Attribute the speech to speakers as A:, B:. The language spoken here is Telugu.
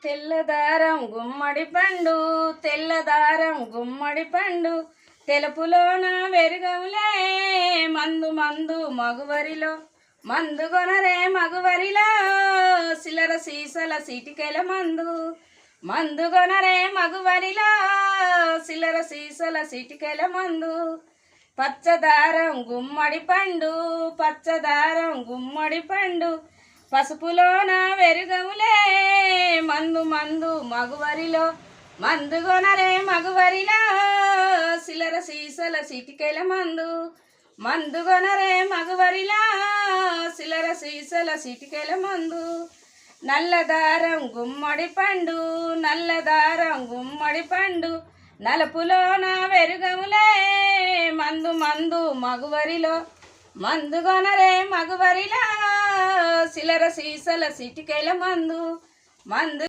A: తెల్లదారం గుమ్మడి పండు తెల్లదారం గుమ్మడి పండు తెలుపులోన వెరుగములే మందు మందు మగువరిలో మందు కొనరే మగువరిలో సిలర సీసల సిటికెల మందు మందు కొనరే మగువరిలో సిలర సీసల సిటికెల మందు పచ్చదారం గుమ్మడి పండు పచ్చదారం గుమ్మడి పండు పసుపులోన వెరుగములే మందు మందు మగువరిలో మందు కొనరే మగువరిలో సిలర సీసల సిటికెల మందు మందు కొనరే మగువరిలో సిలర సీసల సిటికెల మందు నల్లదారం గుమ్మడి పండు నల్లదారం గుమ్మడి పండు నలుపులోన వెరుగములే మందు మందు మగువరిలో మందు కొనరే మగువరిలో సిలర సీసల సిటికెల మందు మందు